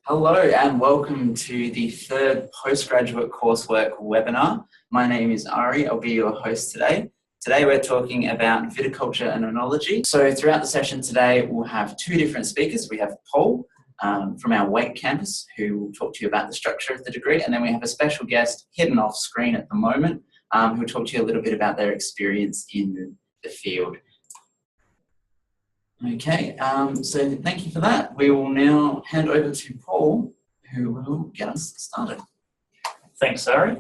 Hello and welcome to the third postgraduate coursework webinar. My name is Ari, I'll be your host today. Today we're talking about viticulture and oenology. So throughout the session today we'll have two different speakers. We have Paul from our Wake campus who will talk to you about the structure of the degree, and then we have a special guest hidden off screen at the moment who will talk to you a little bit about their experience in the field. Okay, so thank you for that. We will now hand over to Paul, who will get us started. Thanks, Ari.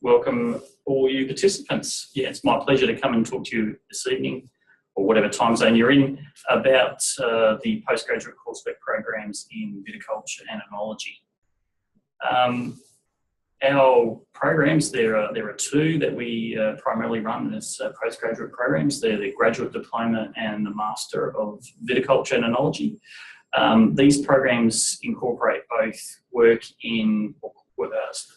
Welcome all you participants. Yeah, it's my pleasure to come and talk to you this evening, or whatever time zone you're in, about the postgraduate coursework programs in viticulture and oenology. Our programs, there are two that we primarily run as postgraduate programs. They're the Graduate Diploma and the Master of Viticulture and Oenology. These programs incorporate both work in,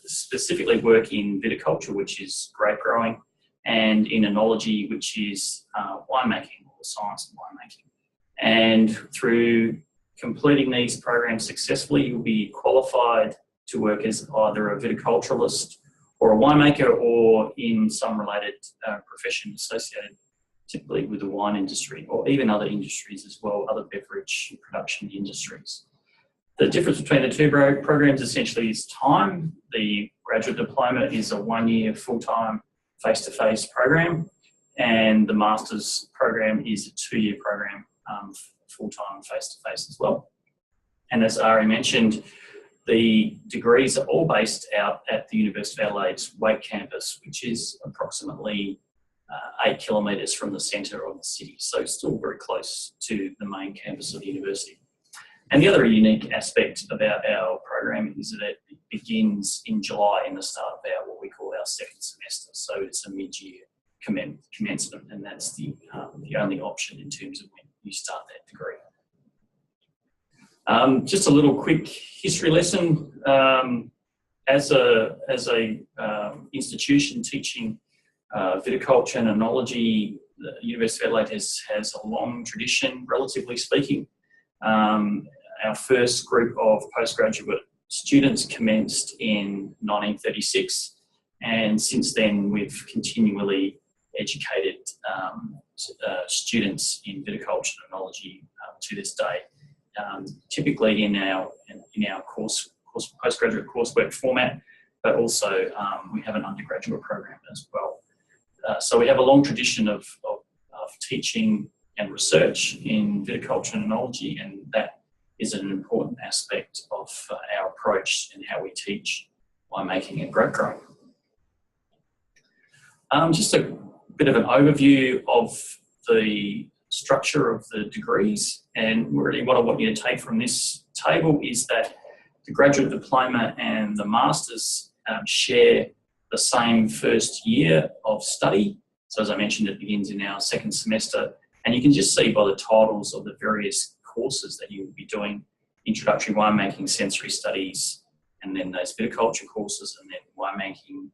specifically work in viticulture, which is grape growing, and in oenology, which is winemaking, or the science of winemaking. And through completing these programs successfully, you'll be qualified to work as either a viticulturalist or a winemaker, or in some related profession associated typically with the wine industry, or even other industries as well, other beverage production industries. The difference between the two programs essentially is time. The Graduate Diploma is a 1-year full-time face-to-face program, and the Master's program is a 2-year program, full-time face-to-face as well. And as Ari mentioned, the degrees are all based out at the University of Adelaide's Wake campus, which is approximately 8 kilometres from the centre of the city, so still very close to the main campus of the university. And the other unique aspect about our program is that it begins in July, in the start of what we call our second semester, so it's a mid-year commencement, and that's the only option in terms of when you start that degree. Just a little quick history lesson. As a institution teaching viticulture and oenology, the University of Adelaide has a long tradition, relatively speaking. Our first group of postgraduate students commenced in 1936, and since then we've continually educated students in viticulture and oenology to this day. Typically in our postgraduate coursework format, but also we have an undergraduate program as well. So we have a long tradition of teaching and research in viticulture and oenology, and that is an important aspect of our approach in how we teach winemaking and grape growing. Just a bit of an overview of the structure of the degrees, and really what I want you to take from this table is that the Graduate Diploma and the Masters share the same first year of study. So as I mentioned, it begins in our second semester, and you can just see by the titles of the various courses that you will be doing: Introductory Winemaking, Sensory Studies, and then those viticulture courses, and then Winemaking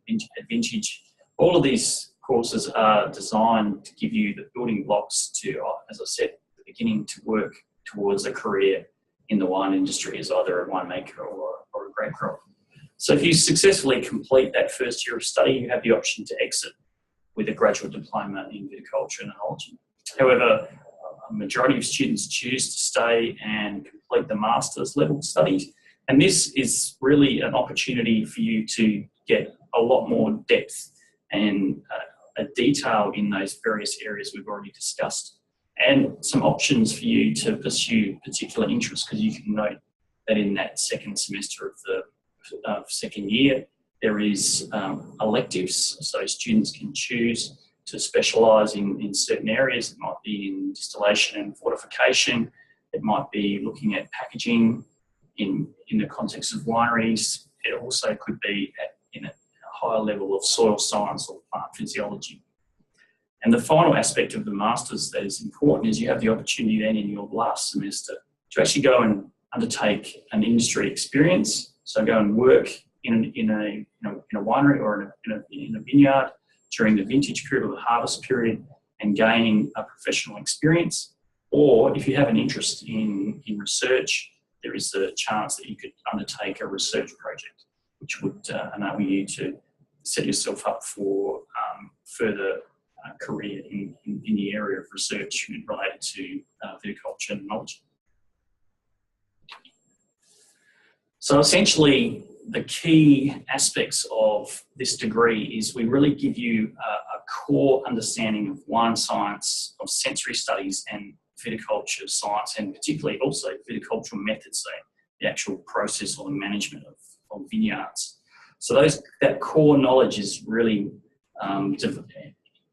Vintage. All of these courses are designed to give you the building blocks to, as I said at the beginning, to work towards a career in the wine industry as either a winemaker or a grape grower. So if you successfully complete that first year of study, you have the option to exit with a graduate diploma in viticulture and oenology. However, a majority of students choose to stay and complete the master's level studies, and this is really an opportunity for you to get a lot more depth and a detail in those various areas we've already discussed, and some options for you to pursue particular interests, because you can note that in that second semester of the second year there is electives, so students can choose to specialise in certain areas. It might be in distillation and fortification, it might be looking at packaging in the context of wineries, it also could be in a higher level of soil science or plant physiology. And the final aspect of the Masters that is important is you have the opportunity then in your last semester to actually go and undertake an industry experience. So go and work in a winery or in a vineyard during the vintage period or the harvest period and gain a professional experience. Or if you have an interest in research, there is a chance that you could undertake a research project, which would enable you to set yourself up for further career in the area of research related to viticulture and oenology. So essentially, the key aspects of this degree is we really give you a core understanding of wine science, of sensory studies and viticulture science, and particularly also viticultural methods, so the actual process or the management of vineyards. So that core knowledge is really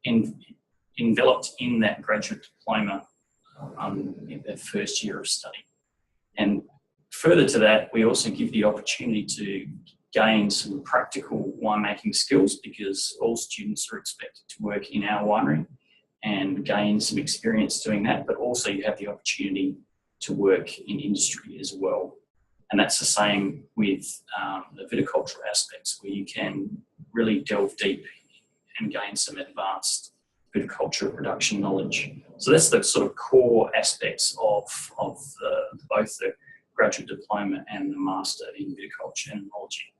enveloped in that graduate diploma in their first year of study. And further to that, we also give the opportunity to gain some practical winemaking skills, because all students are expected to work in our winery and gain some experience doing that, but also you have the opportunity to work in industry as well. And that's the same with the viticultural aspects, where you can really delve deep and gain some advanced viticulture production knowledge. So that's the sort of core aspects of both the graduate diploma and the master in viticulture and oenology.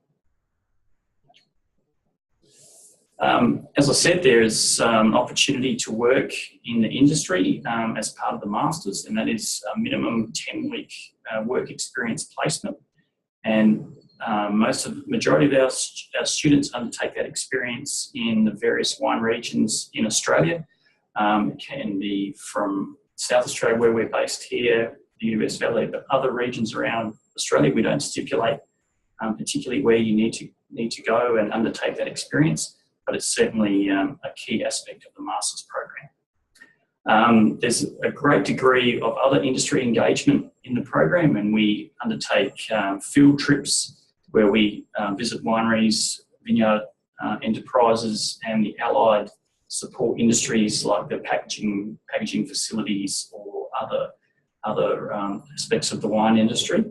As I said, there is an opportunity to work in the industry as part of the masters, and that is a minimum 10-week work experience placement. And majority of our students undertake that experience in the various wine regions in Australia. It can be from South Australia, where we're based here, the University of Adelaide, but other regions around Australia. We don't stipulate particularly where you need to go and undertake that experience, but it's certainly a key aspect of the master's program. There's a great degree of other industry engagement in the program, and we undertake field trips where we visit wineries, vineyard enterprises, and the allied support industries like the packaging facilities or other aspects of the wine industry.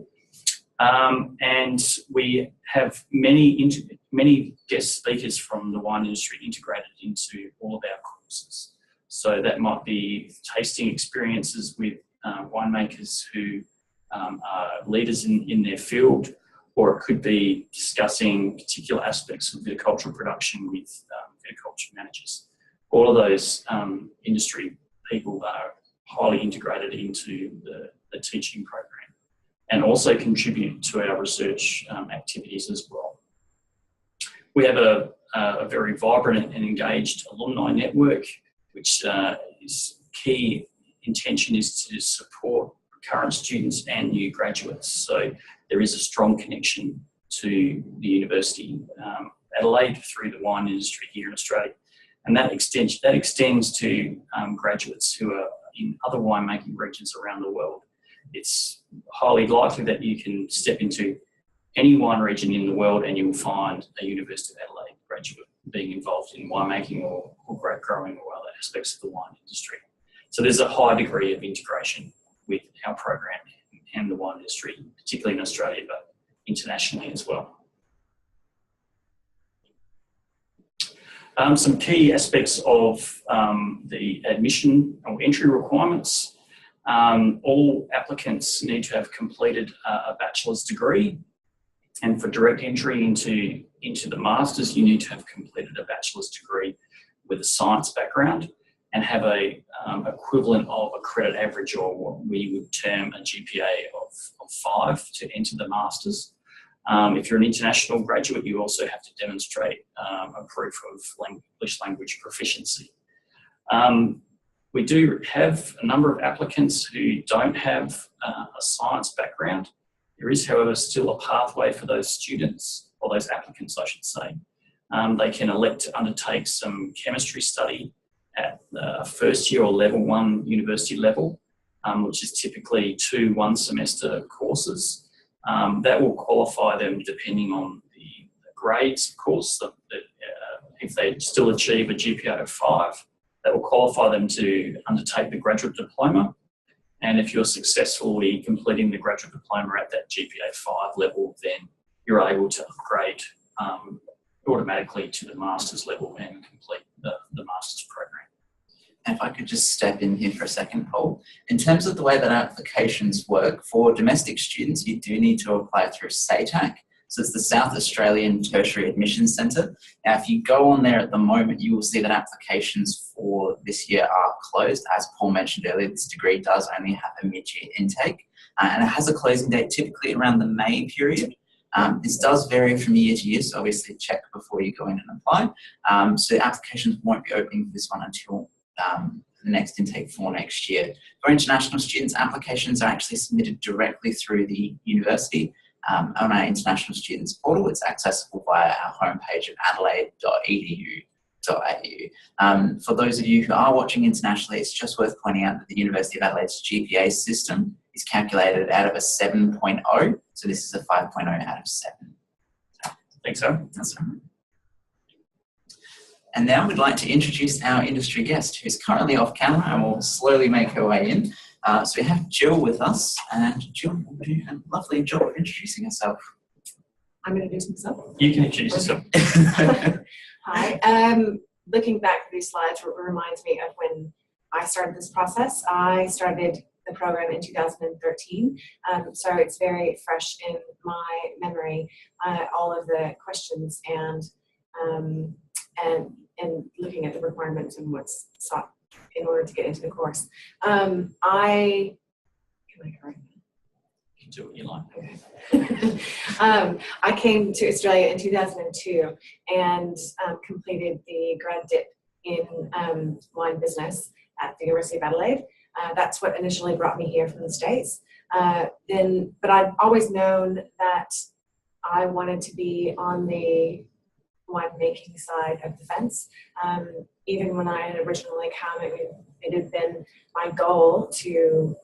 And we have many guest speakers from the wine industry integrated into all of our courses. So that might be tasting experiences with winemakers who are leaders in their field, or it could be discussing particular aspects of viticultural production with viticulture managers. All of those industry people are highly integrated into the teaching program, and also contribute to our research activities as well. We have a very vibrant and engaged alumni network, which is key intention is to support current students and new graduates. So there is a strong connection to the University of Adelaide through the wine industry here in Australia. And that extends to graduates who are in other winemaking regions around the world. It's highly likely that you can step into any wine region in the world and you'll find a University of Adelaide graduate being involved in winemaking or grape growing or other aspects of the wine industry. So there's a high degree of integration with our program and the wine industry, particularly in Australia, but internationally as well. Some key aspects of the admission or entry requirements. All applicants need to have completed a bachelor's degree, and for direct entry into the masters, you need to have completed a bachelor's degree with a science background and have a equivalent of a credit average, or what we would term a GPA of 5 to enter the masters. If you're an international graduate, you also have to demonstrate a proof of English language proficiency. We do have a number of applicants who don't have a science background. There is, however, still a pathway for those students, or those applicants, I should say. They can elect to undertake some chemistry study at first year or level 1 university level, which is typically 2 one-semester courses. That will qualify them, depending on the grades, of course. If they still achieve a GPA of 5, that will qualify them to undertake the graduate diploma. And if you're successfully completing the graduate diploma at that GPA 5 level, then you're able to upgrade automatically to the master's level and complete the master's program. if I could just step in here for a second, Paul. In terms of the way that applications work, for domestic students, you do need to apply through SATAC. So it's the South Australian Tertiary Admissions Centre. Now, if you go on there at the moment, you will see that applications for this year are closed. As Paul mentioned earlier, this degree does only have a mid-year intake, and it has a closing date typically around the May period. This does vary from year to year, so obviously check before you go in and apply. So applications won't be opening for this one until the next intake for next year. For international students, applications are actually submitted directly through the university on our international students portal. It's accessible via our homepage at adelaide.edu.au. For those of you who are watching internationally, it's just worth pointing out that the University of Adelaide's GPA system is calculated out of a 7.0, so this is a 5.0 out of 7. I think so. That's right. And now we'd like to introduce our industry guest, who's currently off camera and will slowly make her way in. So we have Jill with us, and Jill will do a lovely job of introducing herself. I'm going to introduce myself. You can introduce yourself. Hi. Looking back at these slides reminds me of when I started this process. I started the program in 2013, so it's very fresh in my memory, all of the questions and looking at the requirements and what's sought in order to get into the course. I You can do what you like. Okay. I came to Australia in 2002 and completed the grad dip in wine business at the University of Adelaide. That's what initially brought me here from the States. But I'd always known that I wanted to be on the winemaking side of the fence. Even when I had originally come, it had been my goal to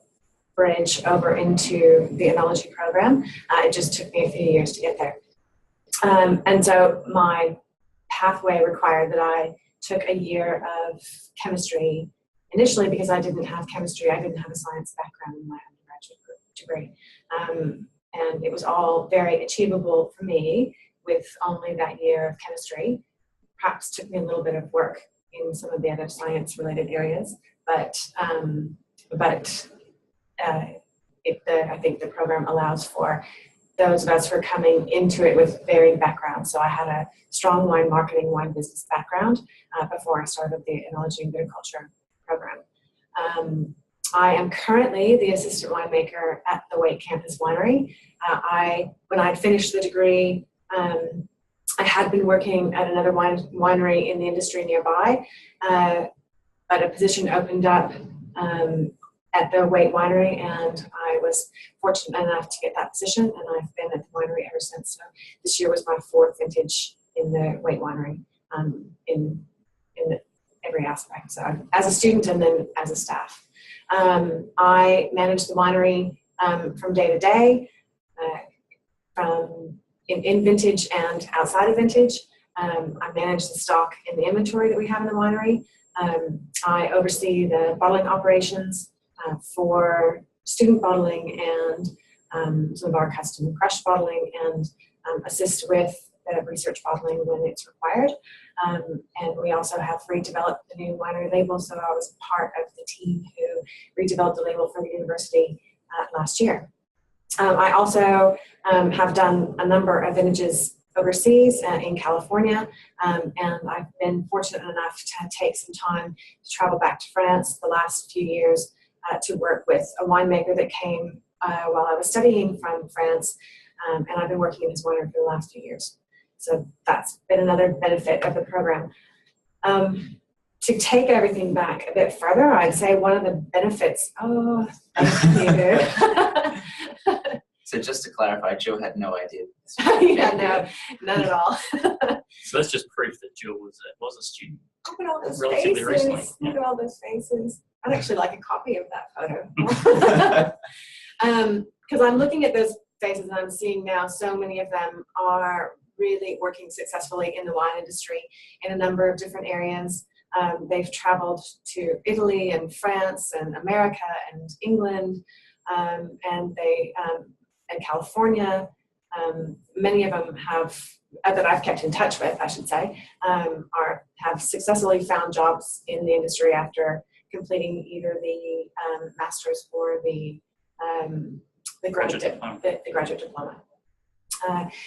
bridge over into the Oenology program. It just took me a few years to get there. And so my pathway required that I took a year of chemistry, initially because I didn't have chemistry. I didn't have a science background in my undergraduate degree. And it was all very achievable for me with only that year of chemistry. Perhaps took me a little bit of work in some of the other science-related areas, but I think the program allows for those of us who are coming into it with varied backgrounds. So I had a strong wine marketing, wine business background before I started the Oenology and Viticulture program. I am currently the assistant winemaker at the Wake Campus Winery. When I'd finished the degree, I had been working at another winery in the industry nearby, but a position opened up at the Wake Winery, and I was fortunate enough to get that position, and I've been at the winery ever since. So this year was my 4th vintage in the Wake Winery, in every aspect. So as a student and then as a staff. I manage the winery from day to day, from in vintage and outside of vintage. I manage the stock and the inventory that we have in the winery. I oversee the bottling operations for student bottling and some of our custom crush bottling, and assist with the research bottling when it's required. And we also have redeveloped the new winery label, so I was part of the team who redeveloped the label for the university last year. I also have done a number of vintages overseas in California, and I've been fortunate enough to take some time to travel back to France the last few years to work with a winemaker that came while I was studying from France, and I've been working in his winery for the last few years. So that's been another benefit of the program. To take everything back a bit further, I'd say one of the benefits, thank you. So just to clarify, Jill had no idea. Yeah, no, none at all. So that's just proof that Jill was a student. Look at all those Relatively faces. recently. Look at all those faces. I'd actually like a copy of that photo. Because I'm looking at those faces and I'm seeing now so many of them are really working successfully in the wine industry in a number of different areas. They've traveled to Italy and France and America and England, and California. Many of them have, that I've kept in touch with, I should say, have successfully found jobs in the industry after completing either the master's or the graduate diploma.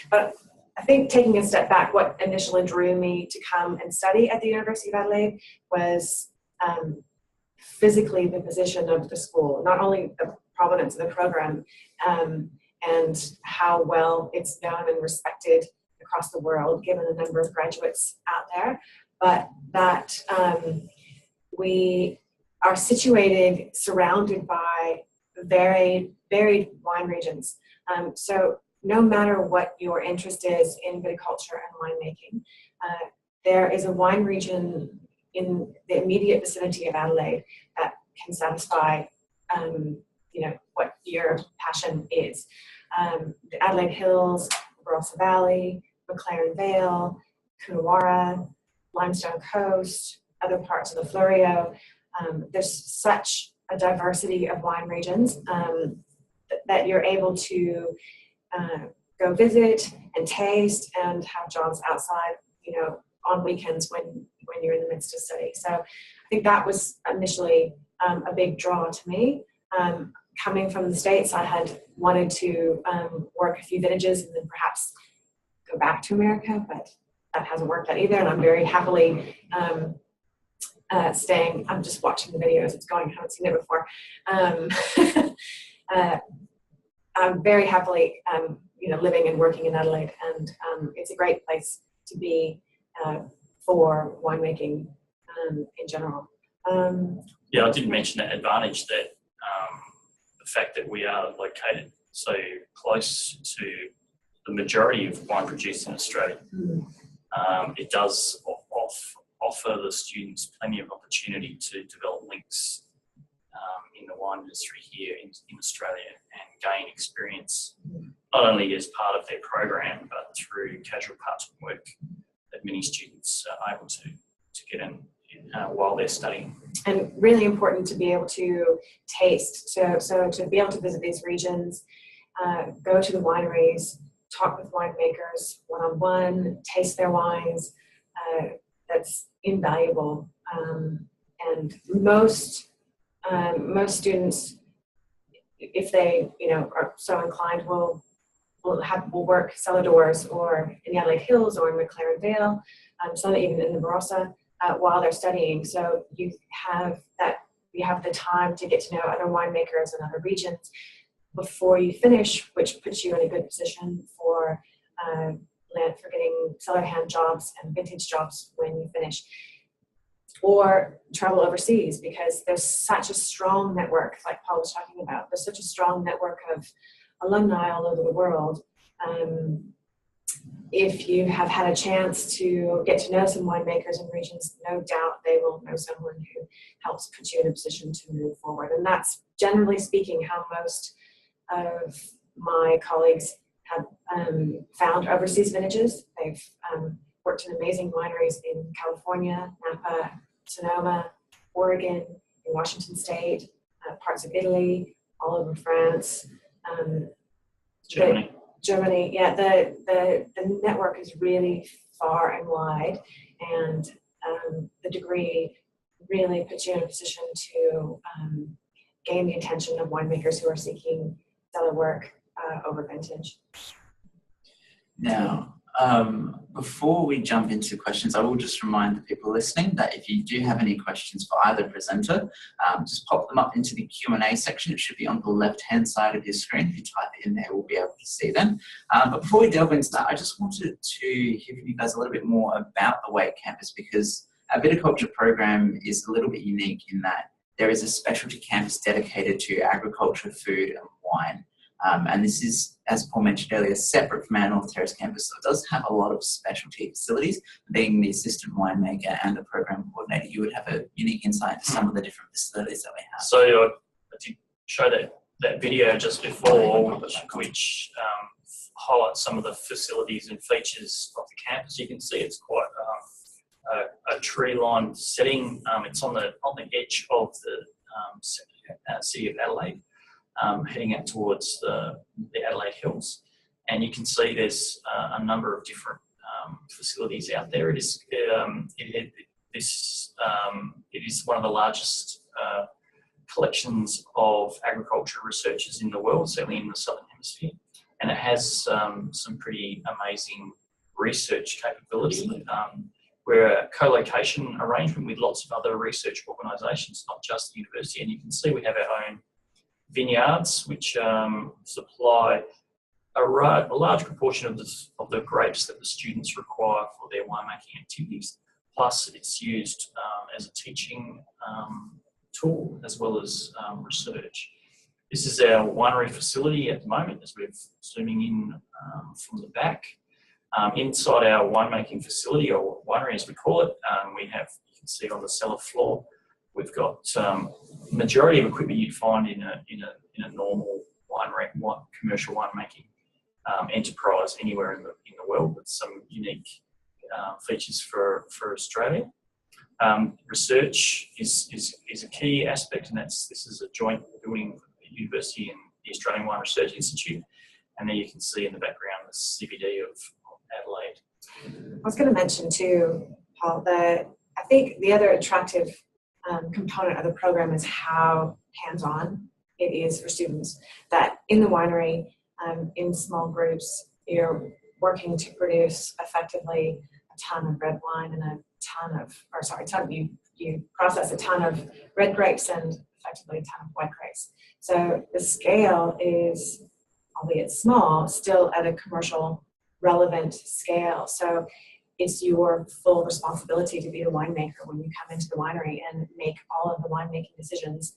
But I think taking a step back, what initially drew me to come and study at the University of Adelaide was physically the position of the school, not only the provenance of the program and how well it's known and respected across the world, given the number of graduates out there, but that we are surrounded by very varied wine regions. So no matter what your interest is in viticulture and winemaking, there is a wine region in the immediate vicinity of Adelaide that can satisfy what your passion is. The Adelaide Hills, Barossa Valley, McLaren Vale, Coonawarra, Limestone Coast, other parts of the Fleurieu. There's such a diversity of wine regions that you're able to go visit and taste and have jobs outside, on weekends when you're in the midst of study. So I think that was initially a big draw to me. Coming from the States, I had wanted to work a few vintages and then perhaps go back to America, but that hasn't worked out either. And I'm very happily staying. I'm just watching the videos. It's going. I haven't seen it before. I'm very happily, living and working in Adelaide, and it's a great place to be for winemaking in general. I didn't mention that advantage, that the fact that we are located so close to the majority of wine producers in Australia. It does offer the students plenty of opportunity to develop links in the wine industry here in Australia and gain experience, not only as part of their program, but through casual part-time work that many students are able to get in while they're studying. And really important to be able to taste, so to be able to visit these regions, go to the wineries, talk with winemakers one-on-one, taste their wines. That's invaluable. And most students, if they are so inclined, will work cellar doors or in the Adelaide Hills or in McLaren Vale, some even in the Barossa while they're studying. So you have the time to get to know other winemakers in other regions before you finish, which puts you in a good position for getting cellar hand jobs and vintage jobs when you finish. Or travel overseas, because there's such a strong network, like Paul was talking about. There's such a strong network of alumni all over the world. If you have had a chance to get to know some winemakers in regions, no doubt they will know someone who helps put you in a position to move forward. And that's, generally speaking, how most of my colleagues have found overseas vintages. They've worked in amazing wineries in California, Napa, Sonoma, Oregon, in Washington State, parts of Italy, all over France, Germany. Yeah, the network is really far and wide, and the degree really puts you in a position to gain the attention of winemakers who are seeking cellar work over vintage. Now, before we jump into questions, I will just remind the people listening that if you do have any questions for either presenter, just pop them up into the Q&A section. It should be on the left-hand side of your screen. If you type it in there, we'll be able to see them. But before we delve into that, I just wanted to hear from you guys a little bit more about the Wake campus, because our viticulture program is a little bit unique in that there is a specialty campus dedicated to agriculture, food and wine. And this is, as Paul mentioned earlier, separate from our North Terrace campus. So it does have a lot of specialty facilities. Being the assistant winemaker and the program coordinator, you would have a unique insight into some of the different facilities that we have. So I did show that video just before, which highlights some of the facilities and features of the campus. You can see it's quite a tree-lined setting. It's on the edge of the city of Adelaide. Heading out towards the Adelaide Hills, and you can see there's a number of different facilities out there. It is one of the largest collections of agriculture researchers in the world, certainly in the Southern Hemisphere, and it has some pretty amazing research capability. We're a co-location arrangement with lots of other research organisations, not just the university, and you can see we have our own vineyards which supply a large proportion of the grapes that the students require for their winemaking activities. Plus, it's used as a teaching tool as well as research. This is our winery facility at the moment, as we're zooming in from the back. Inside our winemaking facility, or winery as we call it, you can see on the cellar floor, we've got majority of equipment you'd find in a normal commercial winemaking enterprise anywhere in the world, with some unique features for Australia. Research is a key aspect, and this is a joint building with the university and the Australian Wine Research Institute. And there you can see in the background the CBD of Adelaide. I was going to mention too, Paul, that I think the other attractive component of the program is how hands-on it is for students. That in the winery, in small groups, you're working to produce effectively a ton of red wine and you process a ton of red grapes and effectively a ton of white grapes. So the scale is, albeit small, still at a commercial relevant scale. So it's your full responsibility to be the winemaker when you come into the winery and make all of the winemaking decisions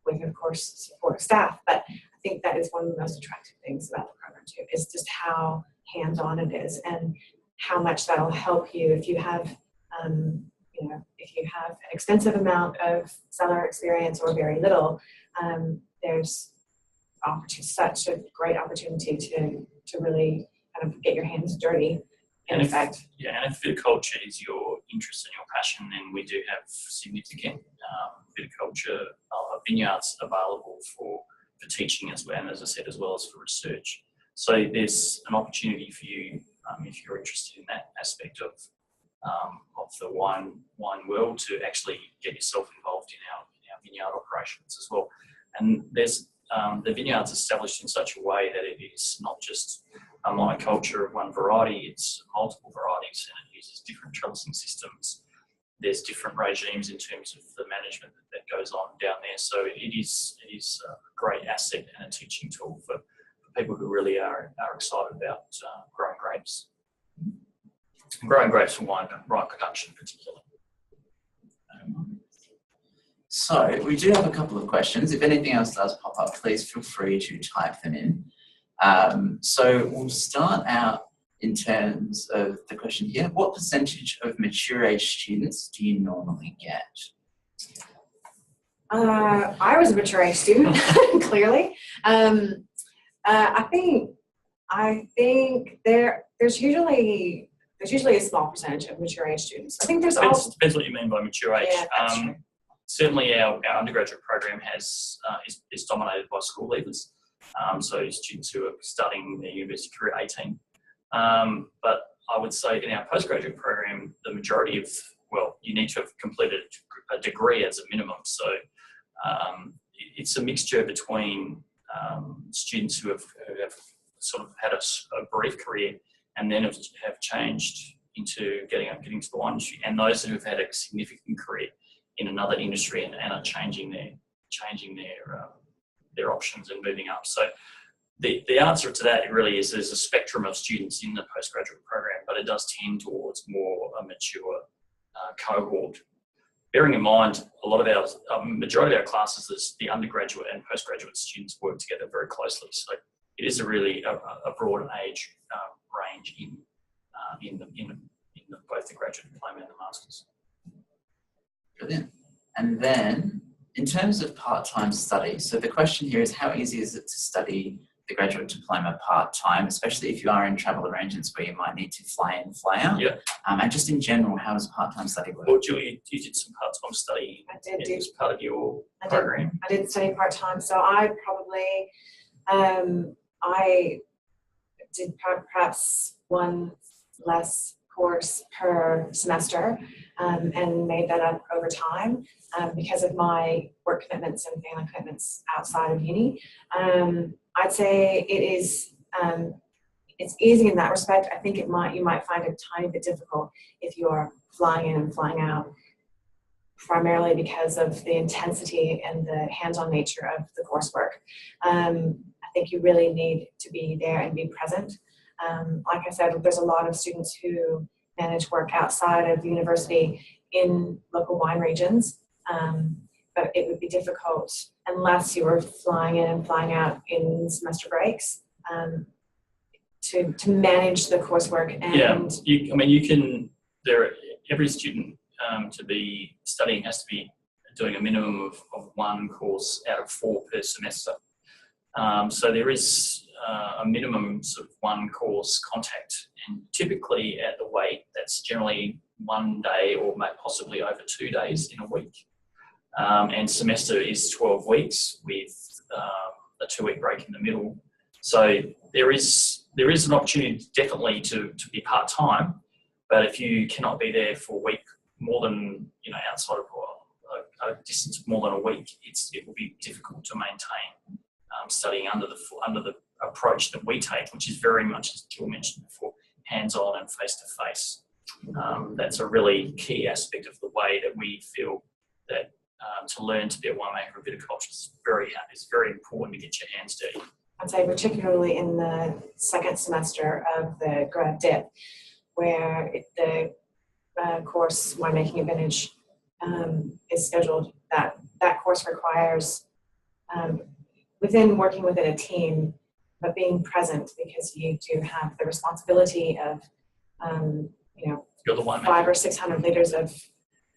with, of course, support of staff. But I think that is one of the most attractive things about the program too, is just how hands-on it is and how much that'll help you if you have an extensive amount of cellar experience or very little. There's such a great opportunity to really kind of get your hands dirty. And if viticulture is your interest and your passion, then we do have significant viticulture vineyards available for teaching as well, and as I said, as well as for research. So there's an opportunity for you if you're interested in that aspect of the wine world to actually get yourself involved in our vineyard operations as well. And there's the vineyard's established in such a way that it is not just a monoculture of one variety, it's multiple varieties, and it uses different trellising systems. There's different regimes in terms of the management that goes on down there. So it is a great asset and a teaching tool for people who really are excited about growing grapes. Growing grapes for wine production particularly. So we do have a couple of questions. If anything else does pop up, please feel free to type them in. So we'll start out in terms of the question here. What percentage of mature age students do you normally get? I was a mature age student, clearly. I think there's usually a small percentage of mature age students. I think there's depends what you mean by mature age. Yeah, that's true. Certainly our undergraduate program is dominated by school leavers, so students who are starting their university career at 18. But I would say in our postgraduate program, the majority of, you need to have completed a degree as a minimum. So it's a mixture between students who have sort of had a brief career and then have changed into getting to the wine industry, and those who have had a significant career in another industry and are changing their options and moving up. So the answer to that really is there's a spectrum of students in the postgraduate program, but it does tend towards more a mature cohort. Bearing in mind, a lot of our majority of our classes, the undergraduate and postgraduate students work together very closely. So it is a broad age range in both the graduate diploma and the masters. Brilliant. And then, in terms of part-time study, so the question here is how easy is it to study the graduate diploma part-time, especially if you are in travel arrangements where you might need to fly in, fly out? Yeah. And just in general, how does part-time study work? Well, Julie, you did some part-time study. I did do. As part of your program. I did study part-time, so I probably I did perhaps one less course per semester, and made that up over time because of my work commitments and family commitments outside of uni. I'd say it is it's easy in that respect. I think you might find it a tiny bit difficult if you're flying in and flying out, primarily because of the intensity and the hands-on nature of the coursework. I think you really need to be there and be present. Like I said, there's a lot of students who manage work outside of the university in local wine regions, but it would be difficult unless you were flying in and flying out in semester breaks to manage the coursework. And you can. Every student to be studying has to be doing a minimum of one course out of 4 per semester. So there is a minimum sort of one course contact, and typically at the weight that's generally 1 day or possibly over 2 days in a week. And semester is 12 weeks with a 2-week break in the middle. So there is an opportunity definitely to be part-time, but if you cannot be there for a week more than, outside of a distance more than a week, it will be difficult to maintain studying under the approach that we take, which is very much, as Jill mentioned before, hands-on and face-to-face. That's a really key aspect of the way that we feel that to learn to be a winemaker of viticulture is very important to get your hands dirty. I'd say particularly in the second semester of the grad dip, where the course winemaking and vintage is scheduled, that course requires working within a team, but being present, because you do have the responsibility of You're the winemaker. 500 or 600 liters of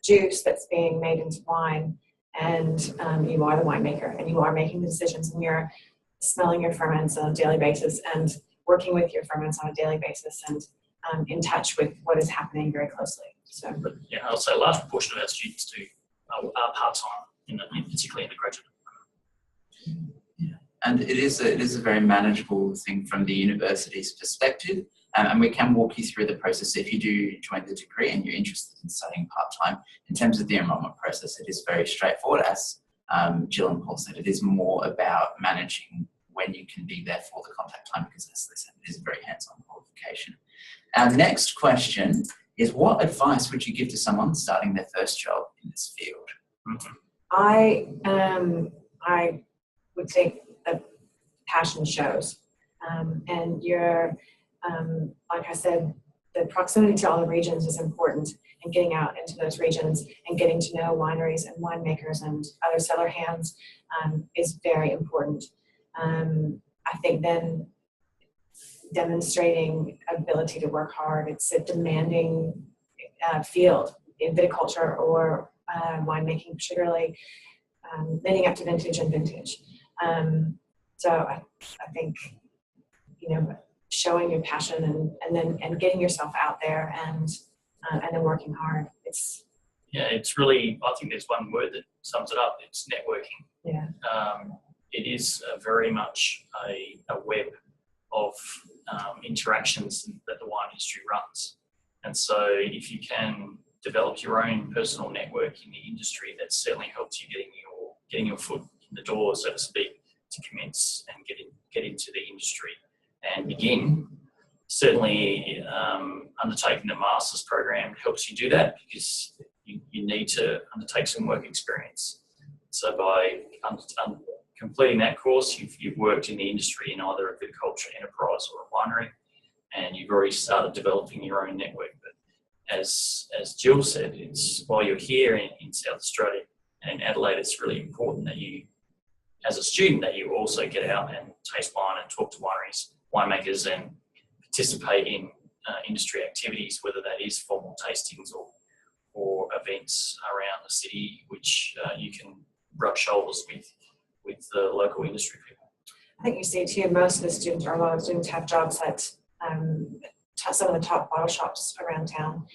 juice that's being made into wine, and you are the winemaker, and you are making the decisions, and you're smelling your ferments on a daily basis and working with your ferments on a daily basis, and in touch with what is happening very closely. So, but yeah, I'll say a large proportion of our students are part-time, particularly in the graduate. Yeah. And it is a very manageable thing from the university's perspective, and we can walk you through the process if you do join the degree and you're interested in studying part-time. In terms of the enrolment process, it is very straightforward. As Jill and Paul said, it is more about managing when you can be there for the contact time, because as they said, it is a very hands-on qualification. Our next question is, what advice would you give to someone starting their first job in this field? Mm-hmm. I would think that passion shows, and you're, like I said, the proximity to all the regions is important, and getting out into those regions and getting to know wineries and winemakers and other cellar hands is very important. I think then demonstrating ability to work hard. It's a demanding field in viticulture or winemaking, particularly leading up to vintage and vintage. So I think, showing your passion and then getting yourself out there and then working hard. It's really, I think there's one word that sums it up. It's networking. Yeah. It is very much a web of interactions that the wine industry runs. And so if you can develop your own personal network in the industry, that certainly helps you getting your foot in the door, so to speak, to commence and get into the industry and begin. Certainly undertaking the master's program helps you do that, because you need to undertake some work experience. So by completing that course, you've worked in the industry in either a viticulture enterprise or a winery, and you've already started developing your own network. But as Jill said, it's while you're here in South Australia and in Adelaide, it's really important that you, as a student, that you also get out and taste wine and talk to wineries, winemakers, and participate in industry activities, whether that is formal tastings or events around the city, which you can rub shoulders with the local industry people. I think you see too, most of the students, or a lot of students, have jobs at some of the top bottle shops around town,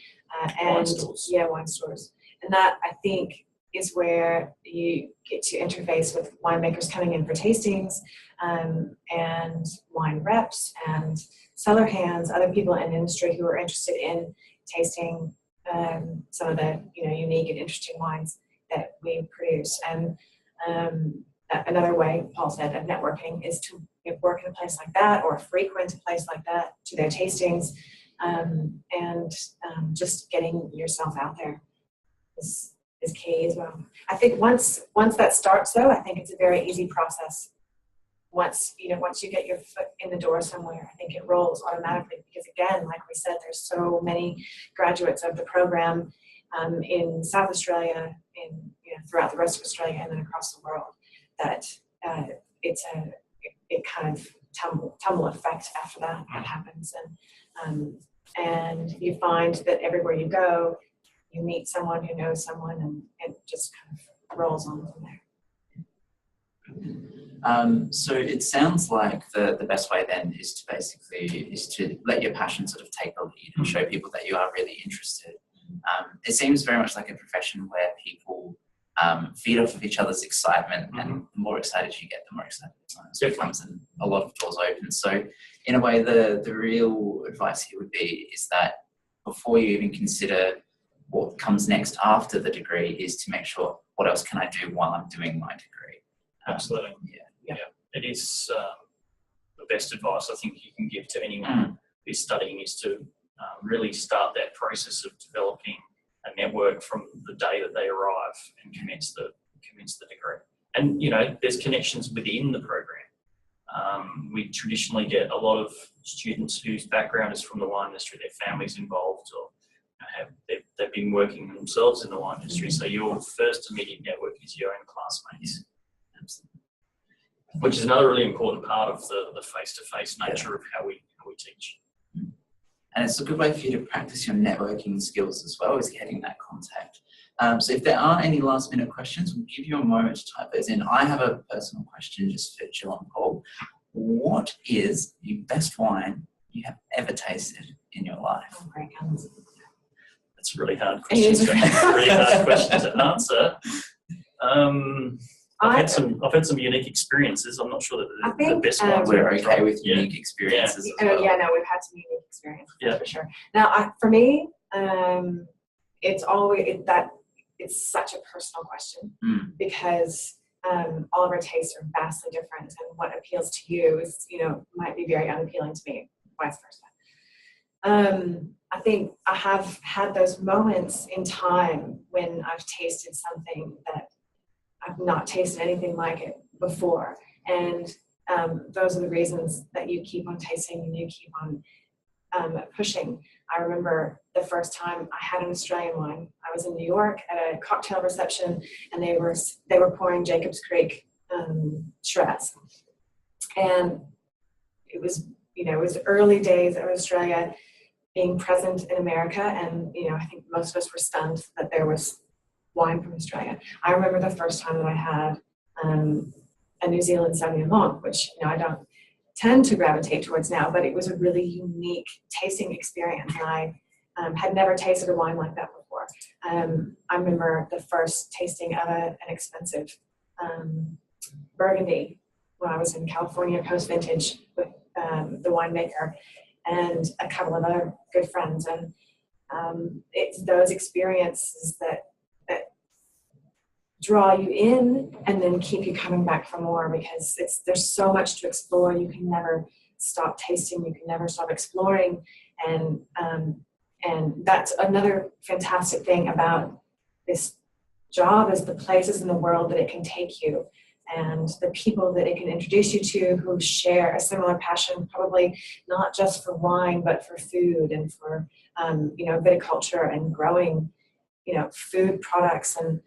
Wine stores. Yeah, wine stores. And that, I think, is where you get to interface with winemakers coming in for tastings, and wine reps and cellar hands, other people in the industry who are interested in tasting some of the unique and interesting wines that we produce. And another way, Paul said, of networking is to work in a place like that or frequent a place like that, to their tastings, and just getting yourself out there is key as well. I think once that starts, though, I think it's a very easy process. Once you get your foot in the door somewhere, I think it rolls automatically, because again, like we said, there's so many graduates of the program in South Australia, throughout the rest of Australia, and then across the world, that it kind of tumble effect after that happens, and you find that everywhere you go, you meet someone who knows someone, and it just kind of rolls on from there. So it sounds like the best way then is to let your passion sort of take the lead and show people that you are really interested. It seems very much like a profession where people feed off of each other's excitement, and the more excited you get, the more excited it becomes, and a lot of doors open. So in a way, the real advice here would be is that before you even consider what comes next after the degree, is to make sure, what else can I do while I'm doing my degree? Absolutely. Yeah. It is the best advice I think you can give to anyone who's studying, is to really start that process of developing a network from the day that they arrive and commence the degree. And there's connections within the program. We traditionally get a lot of students whose background is from the wine industry, their family's involved, or they've been working themselves in the wine industry. So your first immediate network is your own classmates. Which is another really important part of the face-to-face nature of how we teach. And it's a good way for you to practice your networking skills as well, as getting that contact. So if there are any last-minute questions, we'll give you a moment to type those in. I have a personal question just for Jill and Paul. What is the best wine you have ever tasted in your life? Oh, great guns. That's a really hard question. Really hard question to answer. I've had some unique experiences. I'm not sure that the best ones. We're okay with unique experiences. We've had some unique experiences for sure. Now, for me, it's always it's such a personal question, because all of our tastes are vastly different, and what appeals to you is might be very unappealing to me, vice versa. I think I have had those moments in time when I've tasted something that I've not tasted anything like it before, and those are the reasons that you keep on tasting and you keep on pushing. I remember the first time I had an Australian wine. I was in New York at a cocktail reception, and they were pouring Jacob's Creek Shiraz, and it was early days of Australia being present in America, and I think most of us were stunned that there was wine from Australia. I remember the first time that I had a New Zealand Sauvignon Blanc, which I don't tend to gravitate towards now, but it was a really unique tasting experience, and I had never tasted a wine like that before. I remember the first tasting of an expensive Burgundy when I was in California post-vintage with the winemaker and a couple of other good friends, and it's those experiences that draw you in and then keep you coming back for more, because there's so much to explore. You can never stop tasting, you can never stop exploring, and that's another fantastic thing about this job, is the places in the world that it can take you, and the people that it can introduce you to who share a similar passion, probably not just for wine but for food and for viticulture and growing food products, and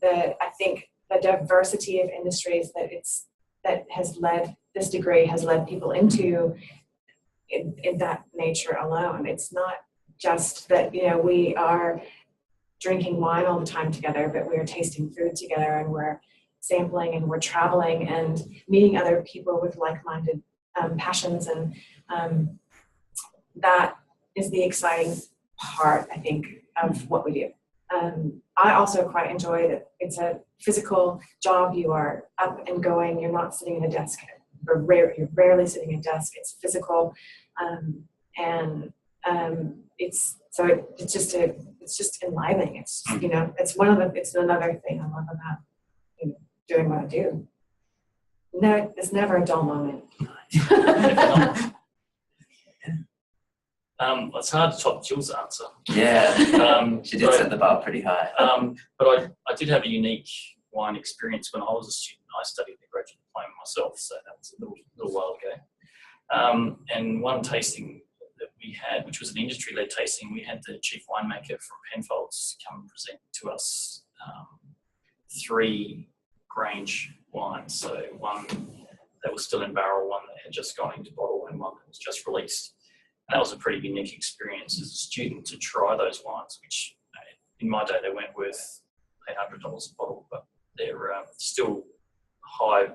I think the diversity of industries that has led this degree has led people into in that nature alone. It's not just that we are drinking wine all the time together, but we are tasting food together, and we're sampling, and we're traveling and meeting other people with like-minded passions, and that is the exciting part, I think, of what we do. I also quite enjoy that it's a physical job. You are up and going. You're not sitting at a desk. You're rarely sitting at a desk. It's physical, and it's So it's just enlivening. It's you know, it's another thing I love about, you know, doing what I do. No, it's never a dull moment. It's hard to top Jill's answer. Yeah, she did set the bar pretty high. But I did have a unique wine experience when I was a student. I studied the graduate diploma myself, so that was a little while ago. And one tasting that we had, which was an industry-led tasting, we had the chief winemaker from Penfolds come and present to us 3 Grange wines. So one that was still in barrel, one that had just gone into bottle, and one that was just released. And that was a pretty unique experience as a student to try those wines, which in my day they weren't worth $800 a bottle, but they're still highly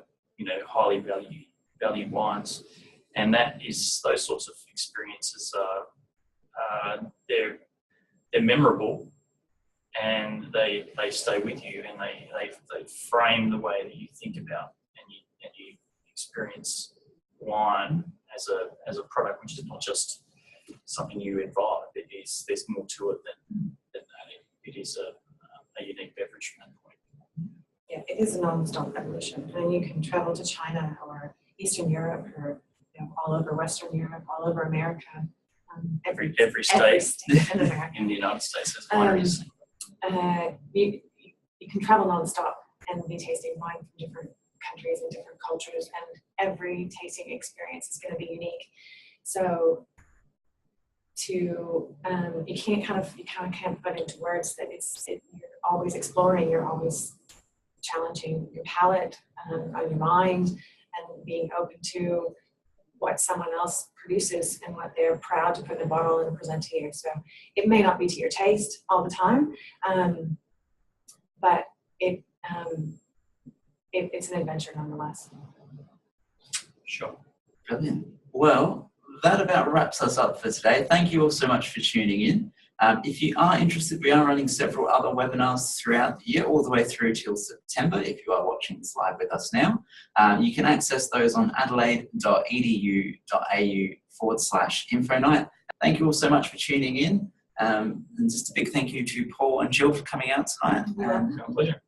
valued wines. And that is those sorts of experiences they're memorable, and they stay with you, and they frame the way that you think about and you experience wine as a product, which is not just something you imbibe. There's more to it than that. It is a unique beverage from that point. Yeah, it is a non-stop evolution. And you can travel to China or Eastern Europe or, you know, all over Western Europe, all over America. Every state in America. in the United States has wineries. You can travel non-stop and be tasting wine from different countries and different cultures, and every tasting experience is going to be unique. So you kind of can't put into words that you're always exploring, you're always challenging your palate on your mind, and being open to what someone else produces and what they're proud to put in a bottle and present to you. So it may not be to your taste all the time, but it's an adventure nonetheless. Sure. Brilliant. Well, that about wraps us up for today. Thank you all so much for tuning in. If you are interested, we are running several other webinars throughout the year, all the way through till September, if you are watching this live with us now. You can access those on adelaide.edu.au/info night. Thank you all so much for tuning in. And just a big thank you to Paul and Jill for coming out tonight. My pleasure.